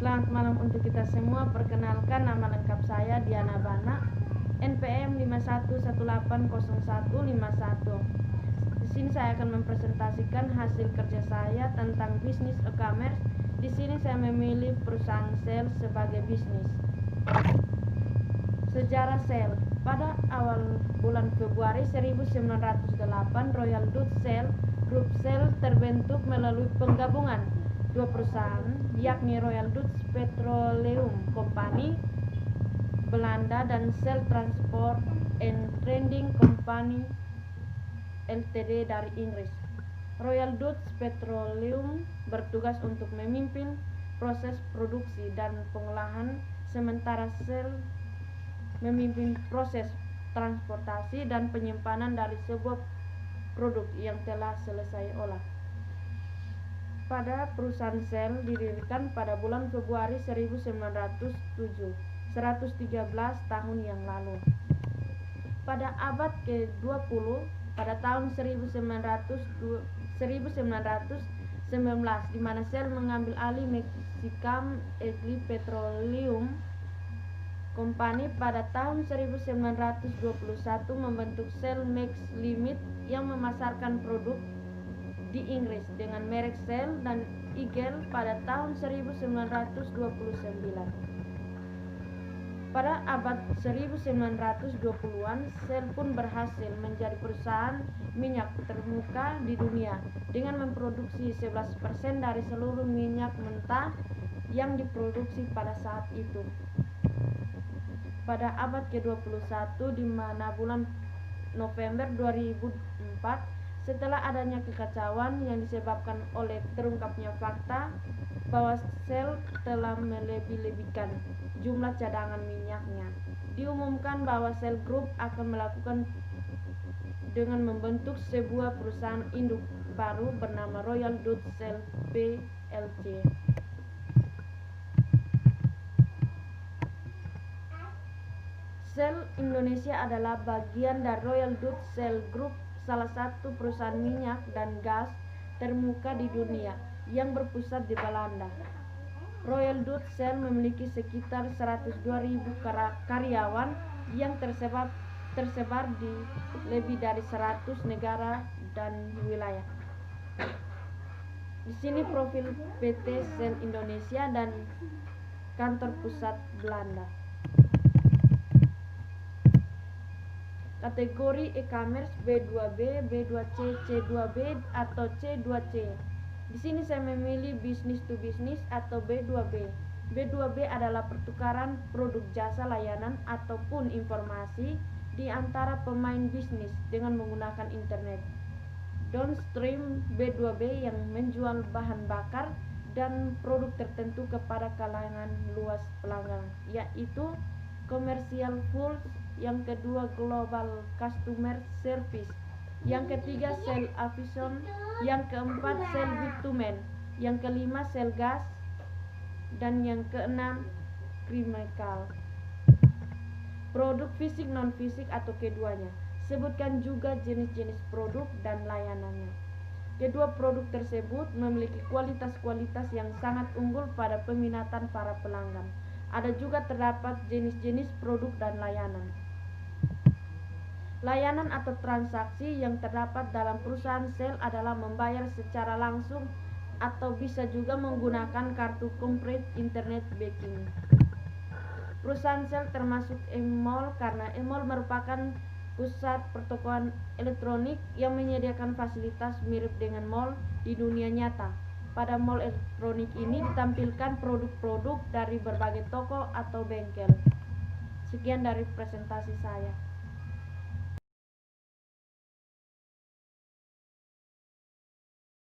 Selamat malam untuk kita semua. Perkenalkan, nama lengkap saya Diana Bana, NPM 51180151. Di sini saya akan mempresentasikan hasil kerja saya tentang bisnis e-commerce. Di sini saya memilih perusahaan Shell sebagai bisnis. Sejarah Shell. Pada awal bulan Februari 1908, Royal Dutch Shell Group Shell terbentuk melalui penggabungan dua perusahaan, yakni Royal Dutch Petroleum Company Belanda dan Shell Transport and Trading Company Ltd dari Inggris. Royal Dutch Petroleum bertugas untuk memimpin proses produksi dan pengolahan, sementara Shell memimpin proses transportasi dan penyimpanan dari sebuah produk yang telah selesai olah. Pada perusahaan Shell didirikan pada bulan Februari 1907, 113 tahun yang lalu. Pada abad ke-20, pada tahun 1919, di mana Shell mengambil alih Mexican Eagle Petroleum Company, pada tahun 1921 membentuk Shell Max Limit yang memasarkan produk di Inggris dengan merek Shell dan Eagle pada tahun 1929. Pada abad 1920-an, Shell pun berhasil menjadi perusahaan minyak terkemuka di dunia dengan memproduksi 11% dari seluruh minyak mentah yang diproduksi pada saat itu. Pada abad ke-21, di mana bulan November 2004, setelah adanya kekacauan yang disebabkan oleh terungkapnya fakta bahwa Shell telah melebih-lebihkan jumlah cadangan minyaknya, diumumkan bahwa Shell Group akan melakukan dengan membentuk sebuah perusahaan induk baru bernama Royal Dutch Shell Plc. Shell Indonesia adalah bagian dari Royal Dutch Shell Group, salah satu perusahaan minyak dan gas terkemuka di dunia yang berpusat di Belanda. Royal Dutch Shell memiliki sekitar 102.000 karyawan yang tersebar di lebih dari 100 negara dan wilayah. Di sini profil PT Shell Indonesia dan kantor pusat Belanda. Kategori e-commerce B2B, B2C, C2B atau C2C. Di sini saya memilih business to business atau B2B. B2B adalah pertukaran produk, jasa, layanan ataupun informasi di antara pemain bisnis dengan menggunakan internet. Downstream B2B yang menjual bahan bakar dan produk tertentu kepada kalangan luas pelanggan, yaitu commercial fuels. Yang kedua, global customer service. Yang ketiga, Shell Aviation. Yang keempat, Shell Bitumen. Yang kelima, Shell Gas. Dan yang keenam, chemical. Produk fisik, non fisik atau keduanya. Sebutkan juga jenis-jenis produk dan layanannya. Kedua produk tersebut memiliki kualitas-kualitas yang sangat unggul pada peminatan para pelanggan. Ada juga terdapat jenis-jenis produk dan layanan. Layanan atau transaksi yang terdapat dalam perusahaan Shell adalah membayar secara langsung atau bisa juga menggunakan kartu kredit internet banking. Perusahaan Shell termasuk e-mall karena e-mall merupakan pusat pertokoan elektronik yang menyediakan fasilitas mirip dengan mall di dunia nyata. Pada mall elektronik ini ditampilkan produk-produk dari berbagai toko atau bengkel. Sekian dari presentasi saya.